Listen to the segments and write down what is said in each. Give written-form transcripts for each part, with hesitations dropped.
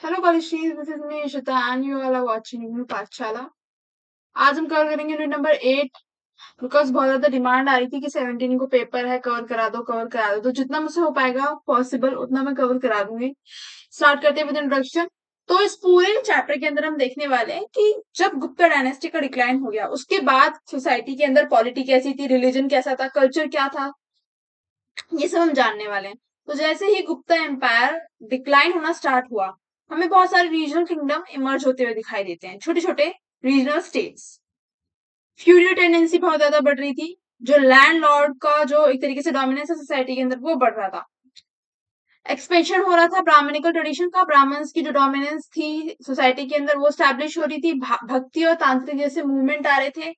Hello college, this is me Ishita and you are watching new Pathshala. आज हम cover करेंगे unit number 8। Because बहुत ज्यादा डिमांड आ रही थी कि 17 को पेपर है, कवर करा दो, तो जितना मुझसे हो पाएगा पॉसिबल उतना मैं कवर करा दूंगी। स्टार्ट करते हैं विद इंट्रोडक्शन। तो इस पूरे चैप्टर के अंदर हम देखने वाले हैं कि जब गुप्ता डायनेस्टी का डिक्लाइन हो गया उसके बाद सोसाइटी के अंदर पॉलिटी कैसी थी, रिलीजन कैसा था, कल्चर क्या था, ये सब हम जानने वाले हैं। तो जैसे ही गुप्ता एम्पायर डिक्लाइन होना स्टार्ट हुआ, हमें बहुत सारे रीजनल किंगडम इमर्ज होते हुए दिखाई देते हैं, छोटे छोटे रीजनल स्टेट्स। फ्यूडल टेंडेंसी बहुत ज्यादा बढ़ रही थी। जो लैंड लॉर्ड का जो एक तरीके से डोमिनेंस है सोसाइटी के अंदर, वो बढ़ रहा था। एक्सपेंशन हो रहा था ब्राह्मणिकल ट्रेडिशन का, ब्राह्मण्स की जो डोमिनेंस थी सोसाइटी के अंदर वो स्टैब्लिश हो रही थी। भक्ति और तांत्रिक जैसे मूवमेंट आ रहे थे।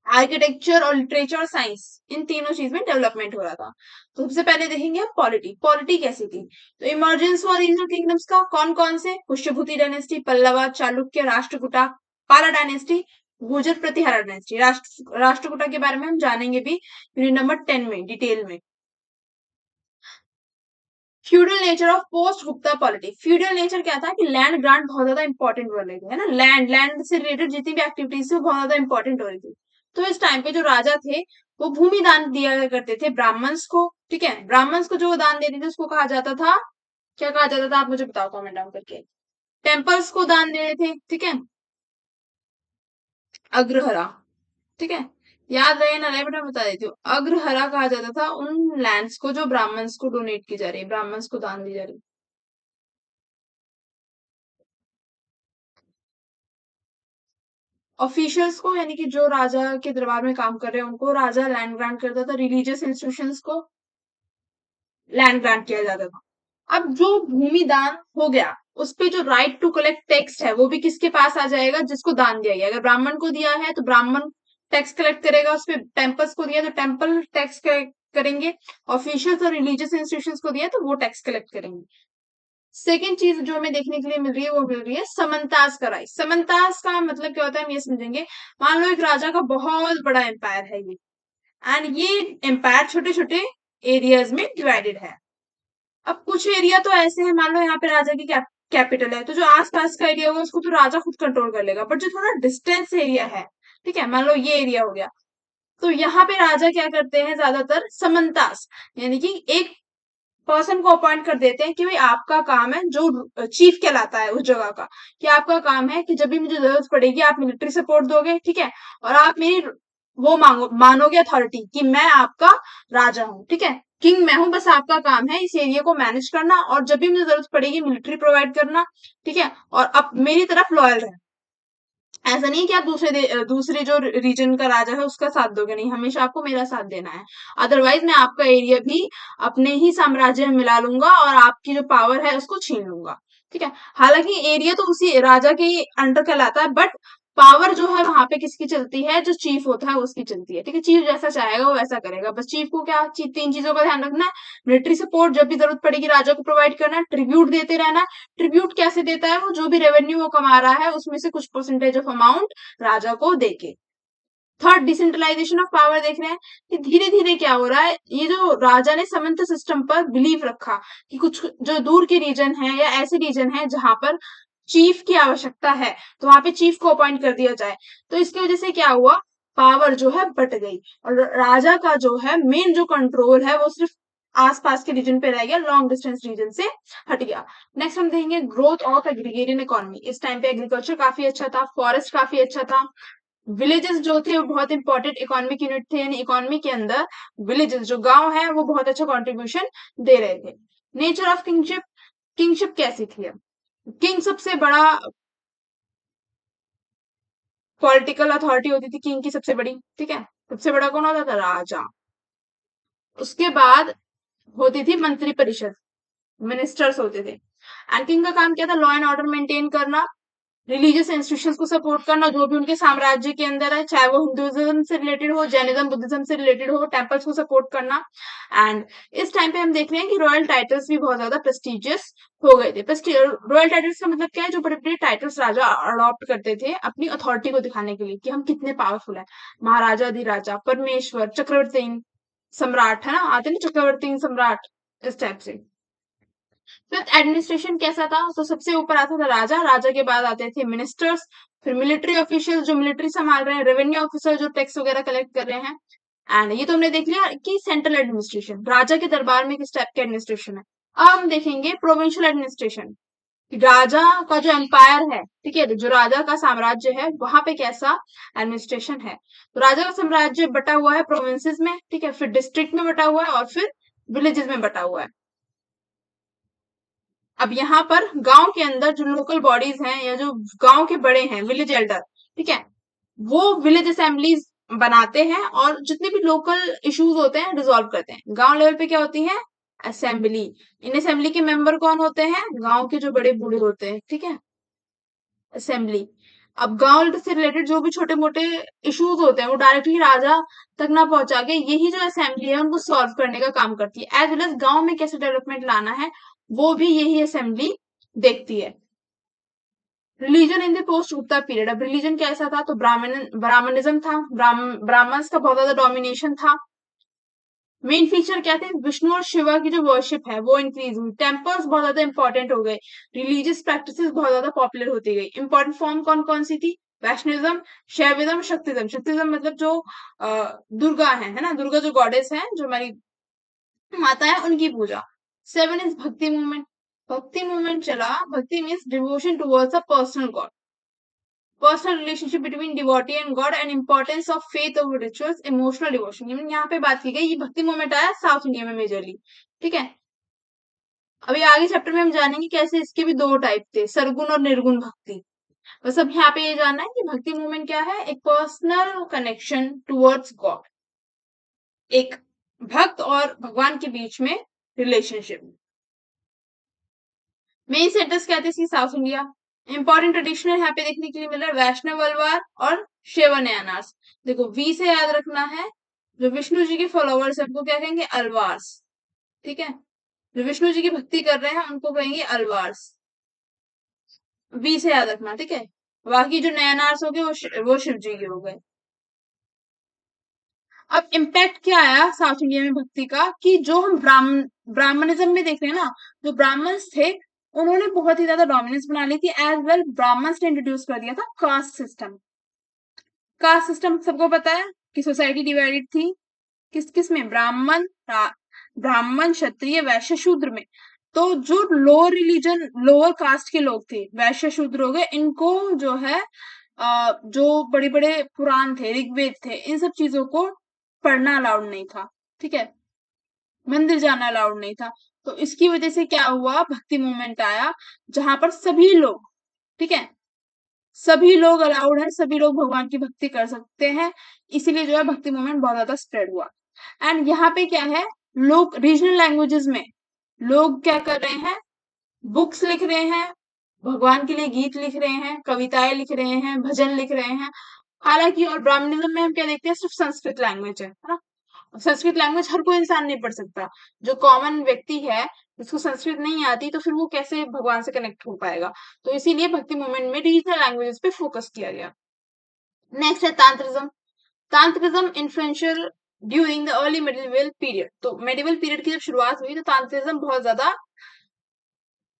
आर्किटेक्चर और लिटरेचर और साइंस, इन तीनों चीज में डेवलपमेंट हो रहा था। तो सबसे पहले देखेंगे हम पॉलिटी। पॉलिटी कैसी थी? तो इमर्जेंस हुआ रीजनल किंगडम्स का। कौन कौन से? पुष्यभूति डायनेस्टी, पल्लवा, चालुक्य, राष्ट्रकूटा, पाला डायनेस्टी, गुर्जर प्रतिहारा डायनेस्टी। राष्ट्रकूटा के बारे में हम जानेंगे भी यूनिट नंबर 10 में डिटेल में। Feudal nature of post Gupta polity. Feudal nature क्या था कि लैंड ग्रांट बहुत ज्यादा इंपॉर्टेंट हो रही थी, है ना। लैंड से रिलेटेड जितनी भी एक्टिविटीज थी वो बहुत ज्यादा इंपॉर्टेंट हो रही थी। तो इस टाइम पे जो राजा थे वो भूमि दान दिया करते थे ब्राह्मण्स को। ठीक है, ब्राह्मण्स को जो वो दान देते थे उसको कहा जाता था, क्या कहा जाता था, आप मुझे बताओ कमेंट डाउन करके। टेम्पल्स को दान दे रहे थे, ठीक है, अग्रहरा। ठीक है, याद रहे ना रहे बट मैं बता देती हूँ। अग्रहरा कहा जाता था उन लैंड्स को जो ब्राह्मण्स को डोनेट की जा रही है, ब्राह्मण्स को दान दी जा रही है। ऑफिशियल्स को, यानी कि जो राजा के दरबार में काम कर रहे हैं उनको राजा लैंड ग्रांट करता था। रिलीजियस इंस्टीट्यूशंस को लैंड ग्रांट किया जाता था। अब जो भूमि दान हो गया उस पे जो राइट टू कलेक्ट टैक्स है वो भी किसके पास आ जाएगा? जिसको दान दिया गया। अगर ब्राह्मण को दिया है तो ब्राह्मण टैक्स कलेक्ट करेगा उस पे। टेम्पल्स को दिया तो टेम्पल टैक्स कलेक्ट करेंगे। ऑफिशियल्स और रिलीजियस इंस्टीट्यूशंस को दिया तो वो टैक्स कलेक्ट करेंगे। सेकेंड चीज जो हमें देखने के लिए मिल रही है वो मिल रही है समन्तास का राइज। समन्तास का मतलब क्या होता है हम ये समझेंगे। मान लो एक राजा का बहुत बड़ा एम्पायर है ये, एंड ये एम्पायर छोटे छोटे एरियाज में डिवाइडेड है। अब कुछ एरिया तो ऐसे है, मान लो यहाँ पे राजा की कैपिटल है, तो जो आसपास का एरिया होगा उसको तो राजा खुद कंट्रोल कर लेगा। बट जो थोड़ा डिस्टेंस एरिया है, ठीक है, मान लो ये एरिया हो गया, तो यहाँ पे राजा क्या करते हैं ज्यादातर? समन्तास, यानी कि एक पर्सन को अपॉइंट कर देते हैं कि भाई आपका काम है, जो चीफ कहलाता है उस जगह का, कि आपका काम है कि जब भी मुझे जरूरत पड़ेगी आप मिलिट्री सपोर्ट दोगे, ठीक है, और आप मेरी वो मानोगे अथॉरिटी कि मैं आपका राजा हूँ, ठीक है, किंग मैं हूं, बस आपका काम है इस एरिया को मैनेज करना और जब भी मुझे जरूरत पड़ेगी मिलिट्री प्रोवाइड करना, ठीक है, और अब मेरी तरफ लॉयल रहना। ऐसा नहीं कि आप दूसरे जो रीजन का राजा है उसका साथ दोगे, नहीं, हमेशा आपको मेरा साथ देना है। अदरवाइज मैं आपका एरिया भी अपने ही साम्राज्य में मिला लूंगा और आपकी जो पावर है उसको छीन लूंगा। ठीक है, हालांकि एरिया तो उसी राजा के ही अंडर कहलाता है, बट पावर जो है वहां पे किसकी चलती है? जो चीफ होता है उसकी चलती है। ठीक है, चीफ जैसा चाहेगा वो वैसा करेगा। बस चीफ को क्या तीन चीजों का ध्यान रखना है। मिलिट्री सपोर्ट जब भी जरूरत पड़ेगी राजा को प्रोवाइड करना है, ट्रिब्यूट देते रहना है। ट्रिब्यूट कैसे देता है? वो जो भी रेवेन्यू वो कमा रहा है उसमें से कुछ परसेंटेज ऑफ अमाउंट राजा को देके। थर्ड, डिसेंट्रलाइजेशन ऑफ पावर देख रहे हैं कि धीरे धीरे क्या हो रहा है, ये जो राजा ने समंत सिस्टम पर बिलीव रखा कि कुछ जो दूर के रीजन है या ऐसे रीजन है जहां पर चीफ की आवश्यकता है तो वहां पे चीफ को अपॉइंट कर दिया जाए। तो इसकी वजह से क्या हुआ, पावर जो है बट गई और राजा का जो है मेन जो कंट्रोल है वो सिर्फ आसपास के रीजन पे रह गया, लॉन्ग डिस्टेंस रीजन से हट गया। नेक्स्ट हम देखेंगे ग्रोथ ऑफ एग्रीगेरियन इकोनॉमी। इस टाइम पे एग्रीकल्चर काफी अच्छा था, फॉरेस्ट काफी अच्छा था। विलेजेस जो थे वो बहुत इंपॉर्टेंट इकोनॉमिक यूनिट थे, यानी इकोनॉमी के अंदर विलेजेस जो गांव है वो बहुत अच्छा कंट्रीब्यूशन दे रहे थे। Nature of kingship. किंगशिप कैसी थी? अब किंग सबसे बड़ा पॉलिटिकल अथॉरिटी होती थी किंग की सबसे बड़ी, ठीक है, सबसे बड़ा कौन होता था? राजा। उसके बाद होती थी मंत्री परिषद, मिनिस्टर्स होते थे। एंड किंग का काम क्या था? लॉ एंड ऑर्डर मेंटेन करना, रिलीजियस इंस्टीट्यूशंस को सपोर्ट करना जो भी उनके साम्राज्य के अंदर है, चाहे वो हिंदुइज्म से रिलेटेड हो, जैनिज्म, बुद्धिज्म से रिलेटेड हो, टेम्पल्स को सपोर्ट करना। एंड इस टाइम पे हम देख रहे हैं कि रॉयल टाइटल्स भी बहुत ज्यादा प्रेस्टिजियस हो गए थे। रॉयल टाइटल्स का मतलब क्या है? जो बड़े बड़े टाइटल्स राजा अडॉप्ट करते थे अपनी अथॉरिटी को दिखाने के लिए कि हम कितने पावरफुल है। महाराजा, अधिराजा, परमेश्वर, चक्रवर्ती, सम्राट, है ना, आते ना चक्रवर्ती सम्राट, इस टाइप से। फिफ्थ एडमिनिस्ट्रेशन कैसा था, तो सबसे ऊपर आता था राजा, राजा के बाद आते थे मिनिस्टर्स, फिर मिलिट्री ऑफिशियल जो मिलिट्री संभाल रहे हैं, रेवेन्यू ऑफिसर जो टैक्स वगैरह कलेक्ट कर रहे हैं, एंड ये तो हमने देख लिया कि सेंट्रल एडमिनिस्ट्रेशन राजा के दरबार में किस टाइप के एडमिनिस्ट्रेशन है। अब हम देखेंगे प्रोविंशियल एडमिनिस्ट्रेशन, राजा का जो एम्पायर है, ठीक है, जो राजा का साम्राज्य है वहां पे कैसा एडमिनिस्ट्रेशन है। तो राजा का साम्राज्य बटा हुआ है प्रोविंसेस में, ठीक है, फिर डिस्ट्रिक्ट में बटा हुआ है और फिर विलेजेस में बटा हुआ है। अब यहाँ पर गांव के अंदर जो लोकल बॉडीज हैं या जो गांव के बड़े हैं, विलेज एल्डर, ठीक है, वो विलेज असेंबलीज बनाते हैं और जितने भी लोकल इश्यूज होते हैं रिजॉल्व करते हैं। गांव लेवल पे क्या होती है, असेंबली। इन असेंबली के मेंबर कौन होते हैं, गांव के जो बड़े बूढ़े होते हैं, ठीक है, असेंबली। अब गांव से रिलेटेड जो भी छोटे मोटे इश्यूज होते हैं वो डायरेक्टली राजा तक ना पहुंचा के यही जो असेंबली है उनको सॉल्व करने का काम करती है। एज वेल एज गांव में कैसे डेवलपमेंट लाना है वो भी यही असेंबली देखती है। Religion in the post Gupta period, अब रिलीजन कैसा था, तो ब्राह्मणिज्म था, ब्राह्मण्स का बहुत ज्यादा डोमिनेशन था। मेन फीचर क्या थे, विष्णु और शिवा की जो वर्शिप है वो इंक्रीज हुई, टेम्पल्स बहुत ज्यादा इंपॉर्टेंट हो गए, रिलीजियस प्रैक्टिसेस बहुत ज्यादा पॉपुलर होती गई। इंपॉर्टेंट फॉर्म कौन कौन सी थी, वैष्णविज्म, शैविज्म, शक्तिज्म। शक्तिज्म मतलब जो दुर्गा है ना, दुर्गा जो गॉडेस है, जो हमारी माता है, उनकी पूजा। सेवन इज भक्ति मूवमेंट, भक्ति मूवमेंट चला, भक्ति means devotion towards a personal God, personal relationship between devotee and God and importance of faith over rituals, emotional devotion. यहाँ पे बात की गई, ये भक्ति मोमेंट आया साउथ इंडिया में मेजरली, ठीक है। अभी आगे चैप्टर में हम जानेंगे कैसे इसके भी दो टाइप थे, सरगुण और निर्गुण भक्ति। बस अब यहाँ पे ये जानना है कि भक्ति मूवमेंट क्या है, एक पर्सनल कनेक्शन टुवर्ड्स गॉड, एक भक्त और भगवान के बीच में रिलेशनशिप। मेन सेंटर्स क्या थे इसकी, साउथ इंडिया। इंपॉर्टेंट ट्रेडिशनल यहाँ पे देखने के लिए मिल रहा है, वैष्णव अलवार और शैवनयानास। देखो वी से याद रखना है, जो विष्णु जी के फॉलोवर्स है उनको क्या कहेंगे, अलवार्स, ठीक है, जो विष्णु जी की भक्ति कर रहे हैं उनको कहेंगे अलवार्स, वी से याद रखना, ठीक है। बाकी जो नयनार्स हो गए वो शिव जी के हो गए। अब इम्पैक्ट क्या आया साउथ इंडिया में भक्ति का, कि जो हम ब्राह्मणिज्म में देख रहे हैं ना, जो ब्राह्मण्स थे उन्होंने बहुत ही ज्यादा डोमिनेंस बना ली थी। एज वेल ब्राह्मण्स ने इंट्रोड्यूस कर दिया था कास्ट सिस्टम। कास्ट सिस्टम सबको पता है कि सोसाइटी डिवाइडेड थी किस किस में, ब्राह्मण क्षत्रिय वैश्य शूद्र में। तो जो लोअर रिलीजन लोअर कास्ट के लोग थे, वैश्य शूद्र हो गए, इनको जो है जो बड़े बड़े पुराण थे, ऋग्वेद थे, इन सब चीजों को पढ़ना अलाउड नहीं था, ठीक है, मंदिर जाना अलाउड नहीं था। तो इसकी वजह से क्या हुआ, भक्ति मूवमेंट आया जहां पर सभी लोग, ठीक है, सभी लोग अलाउड है, सभी लोग भगवान की भक्ति कर सकते हैं। इसीलिए जो है भक्ति मूवमेंट बहुत ज्यादा स्प्रेड हुआ। एंड यहाँ पे क्या है, लोग रीजनल लैंग्वेजेस में लोग क्या कर रहे हैं, बुक्स लिख रहे हैं, भगवान के लिए गीत लिख रहे हैं, कविताएं लिख रहे हैं, भजन लिख रहे हैं। हालांकि और ब्राह्मणिज्म में हम क्या देखते हैं, सिर्फ संस्कृत लैंग्वेज है ना। संस्कृत लैंग्वेज हर कोई इंसान नहीं पढ़ सकता, जो कॉमन व्यक्ति है जिसको संस्कृत नहीं आती तो फिर वो कैसे भगवान से कनेक्ट हो पाएगा। तो इसीलिए भक्ति मूवमेंट में रीजनल लैंग्वेजेस पे फोकस किया गया। नेक्स्ट है तांत्रिज्म। तांत्रिज्म influential during the early medieval period. तो मेडिवल पीरियड की जब शुरुआत हुई तो तांत्रिज्म बहुत ज्यादा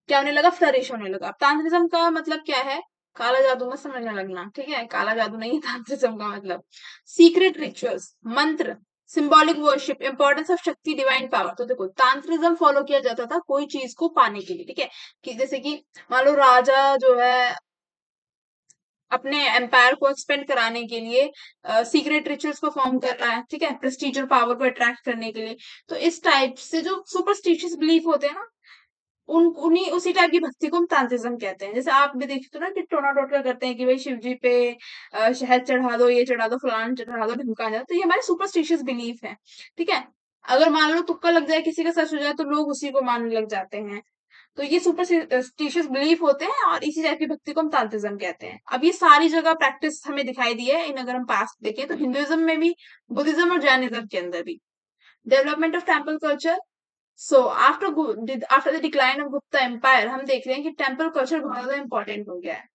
क्या होने लगा, फ्लरिश होने लगा। तांत्रिज्म का मतलब क्या है, काला जादू मत समझने लगना, ठीक है, काला जादू नहीं है तांत्रिज्म का मतलब। सीक्रेट रिचुअल्स, मंत्र, सिंबॉलिक वर्शिप, इंपॉर्टेंस ऑफ शक्ति, डिवाइन पावर। तो देखो तांत्रिज्म फॉलो किया जाता था कोई चीज को पाने के लिए, ठीक है, कि जैसे कि मान लो राजा जो है अपने एम्पायर को एक्सपेंड कराने के लिए सीक्रेट रिचुअल्स को फॉर्म कर रहा है, ठीक है, प्रेस्टीज और पावर को अट्रैक्ट करने के लिए। तो इस टाइप से जो सुपरस्टिशियस बिलीफ होते हैं ना, उन उन्हीं उसी टाइप की भक्ति को हम तांत्रिज्म कहते हैं। जैसे आप भी देखते हो ना कि टोना टोटका करते हैं कि भाई शिव जी पे शहद चढ़ा दो, ये चढ़ा दो, फलाना चढ़ा दो, ढिमका जाए, तो ये हमारे सुपरस्टिशियस बिलीफ है, ठीक है। अगर मान लो तुक्का लग जाए, किसी का सच हो जाए, तो लोग उसी को मानने लग जाते हैं। तो ये सुपरस्टिशियस बिलीफ होते हैं और इसी टाइप की भक्ति को हम तांत्रिज्म कहते हैं। अब ये सारी जगह प्रैक्टिस हमें दिखाई दी है इन, अगर हम पास्ट देखें तो हिंदुइज्म में भी, बुद्धिज्म और जैनिज्म के अंदर भी। Development of temple culture. So after the decline of Gupta empire हम देख रहे हैं कि टेम्पल कल्चर बहुत ज्यादा इंपॉर्टेंट हो गया है।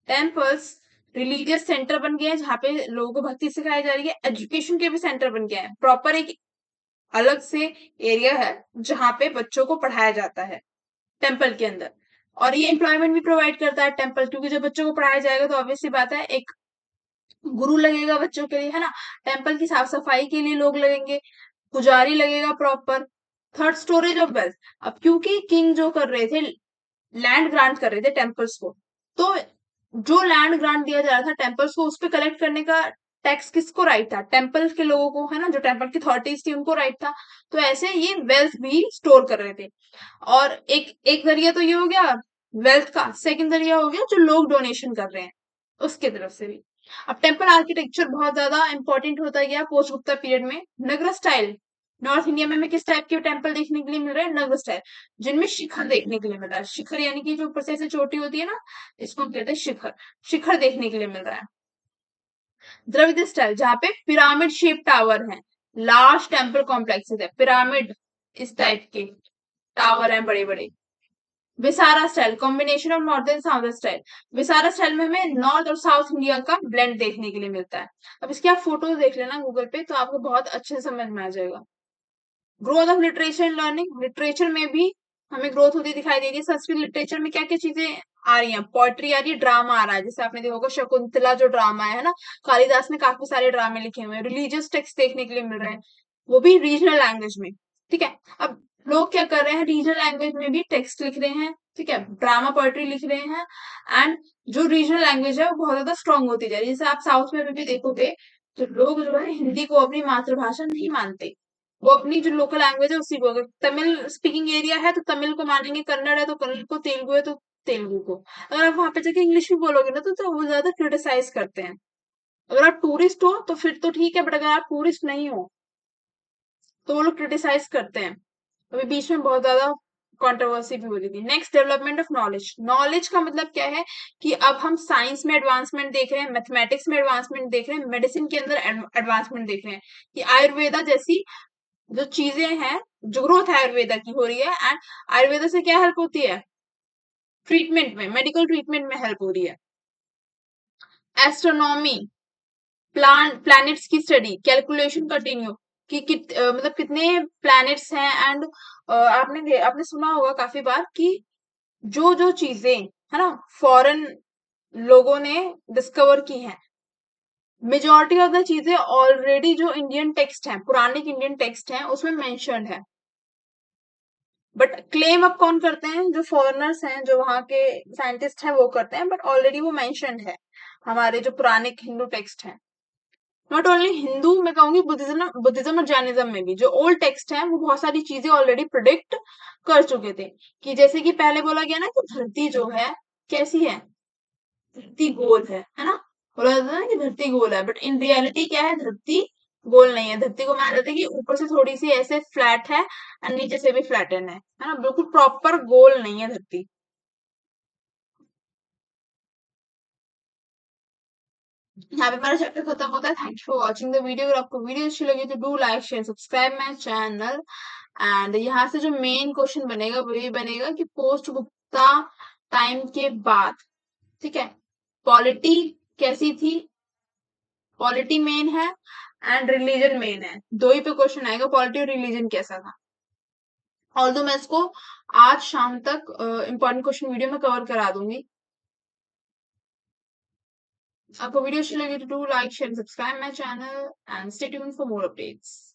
टेम्पल्स रिलीजियस सेंटर बन गए हैं जहाँ पे लोगों को भक्ति सिखाई जा रही है, एजुकेशन के भी सेंटर बन गया है, प्रॉपर एक अलग से एरिया है जहाँ पे बच्चों को पढ़ाया जाता है। टेम्पल के अंदर। और ये एम्प्लॉयमेंट भी प्रोवाइड करता है टेम्पल, क्योंकि जब बच्चों को पढ़ाया जाएगा तो ऑब्वियस सी बात है एक गुरु लगेगा बच्चों के लिए, है ना। टेम्पल की साफ सफाई के लिए लोग लगेंगे, पुजारी लगेगा proper. Third, storage of wealth. अब क्योंकि किंग जो कर रहे थे, लैंड ग्रांट कर रहे थे टेम्पल्स को, तो जो लैंड ग्रांट दिया जा रहा था टेम्पल्स को, उस पे कलेक्ट करने का टैक्स किसको राइट था? टेम्पल के लोगों को, है ना, जो टेम्पल की अथॉरिटीज थी उनको राइट था। तो ऐसे ये वेल्थ भी स्टोर कर रहे थे। और एक एक जरिया तो ये हो गया वेल्थ का। सेकंड जरिया हो गया जो लोग डोनेशन कर रहे हैं उसके तरफ से भी। अब टेम्पल आर्किटेक्चर बहुत ज्यादा इंपॉर्टेंट होता गया पोस्ट गुप्ता पीरियड में। नगर स्टाइल, नॉर्थ इंडिया में हमें किस टाइप के टेम्पल देखने के लिए मिल रहे हैं? नगर स्टाइल, जिनमें शिखर देखने के लिए मिल रहा है। शिखर यानी कि जो ऊपर से ऐसे चोटी होती है ना, इसको हम कहते हैं शिखर। शिखर देखने के लिए मिल रहा है। द्रविड़ स्टाइल, जहाँ पे पिरामिड शेप टावर है, लार्ज टेम्पल कॉम्प्लेक्सेस है, पिरामिड इस टाइप के टावर हैं बड़े बड़े। Viscera style, combination of north and south style. Viscera style में हमें नॉर्थ और साउथ इंडिया का ब्लेंड देखने के लिए मिलता है। अब इसकी आप फोटोज देख लेना गूगल पे, तो आपको बहुत अच्छे से समझ में आ जाएगा। Growth of literature and learning, literature में भी हमें ग्रोथ होती दिखाई दे रही है। संस्कृत लिटरेचर में क्या क्या चीजें आ रही हैं? पोएट्री आ रही है, ड्रामा आ रहा है, जैसे आपने देखा होगा शकुंतला जो ड्रामा है ना, कालिदास ने काफी सारे ड्रामे लिखे हुए हैं। रिलीजियस टेक्स्ट देखने के लिए मिल रहे हैं, वो भी रीजनल लैंग्वेज में। ठीक है, अब लोग क्या कर रहे हैं, रीजनल लैंग्वेज में भी टेक्स्ट लिख रहे हैं, ठीक है, ड्रामा पोएट्री लिख रहे हैं। एंड जो रीजनल लैंग्वेज है वो बहुत ज्यादा स्ट्रांग होती जा रही है। जैसे आप साउथ में भी देखोगे, तो लोग जो है हिंदी को अपनी मातृभाषा नहीं मानते, वो अपनी जो लोकल लैंग्वेज है उसी को, अगर तमिल स्पीकिंग एरिया है तो तमिल को मानेंगे, कन्नड़ है तो कन्नड़ को, तेलुगु है तो तेलुगु को। अगर आप वहां पे जाके इंग्लिश भी बोलोगे ना तो वो ज्यादा क्रिटिसाइज करते हैं। अगर आप टूरिस्ट हो तो फिर तो ठीक है, बट अगर आप टूरिस्ट नहीं हो तो वो लोग क्रिटिसाइज करते हैं। अभी बीच में बहुत ज्यादा कंट्रोवर्सी भी हो रही थी। Next, development of knowledge. Knowledge का मतलब क्या है कि अब हम साइंस में एडवांसमेंट देख रहे हैं, मैथमेटिक्स में एडवांसमेंट देख रहे हैं, मेडिसिन के अंदर एडवांसमेंट देख रहे हैं, कि आयुर्वेदा जैसी जो चीजें हैं, जो ग्रोथ आयुर्वेदा की हो रही है। एंड आयुर्वेदा से क्या हेल्प होती है? ट्रीटमेंट में, मेडिकल ट्रीटमेंट में हेल्प हो रही है। एस्ट्रोनॉमी, प्लैनेट्स की स्टडी, कैलकुलेशन कंटिन्यू कि मतलब कितने प्लैनेट्स हैं। एंड आपने सुना होगा काफी बार कि जो जो चीजें, है ना, फॉरेन लोगों ने डिस्कवर की हैं, मेजोरिटी ऑफ द चीजें ऑलरेडी जो इंडियन टेक्स्ट हैं, पुराने इंडियन टेक्स्ट हैं, उसमें मेंशन्ड है। बट क्लेम अब कौन करते हैं? जो फॉरेनर्स हैं, जो वहां के साइंटिस्ट हैं, वो करते हैं, बट ऑलरेडी वो मेंशन्ड है हमारे जो पुराने हिंदू टेक्स्ट हैं। नॉट ओनली हिंदू, मैं कहूंगी बुद्धिज्म, बुद्धिज्म और जैनिज्म में भी जो ओल्ड टेक्स्ट है वो बहुत सारी चीजें ऑलरेडी प्रिडिक्ट कर चुके थे। कि जैसे कि पहले बोला गया ना कि धरती जो है कैसी है, धरती गोल है ना। बोला जाता है ना कि धरती गोल है, बट इन रियलिटी क्या है? धरती गोल नहीं है। धरती को माना जाता है कि ऊपर से थोड़ी सी ऐसे फ्लैट है और नीचे से भी फ्लैटन है ना, बिल्कुल प्रॉपर गोल नहीं है धरती। यहाँ पे हमारा चैप्टर खत्म होता है। Thank you for watching the video. अगर आपको वीडियो अच्छी लगी तो do like share subscribe my channel. And यहाँ से जो मेन क्वेश्चन बनेगा वो ये बनेगा कि पोस्ट गुप्ता टाइम के बाद, ठीक है, पॉलिटी कैसी थी? पॉलिटी मेन है एंड रिलीजन मेन है, दो ही पे क्वेश्चन आएगा, पॉलिटी और रिलीजन कैसा था। ऑल्दो मैं इसको आज शाम तक इंपॉर्टेंट क्वेश्चन वीडियो में कवर करा दूंगी। आपको वीडियो अच्छी लगी तो do like share subscribe my channel and stay tuned for more updates.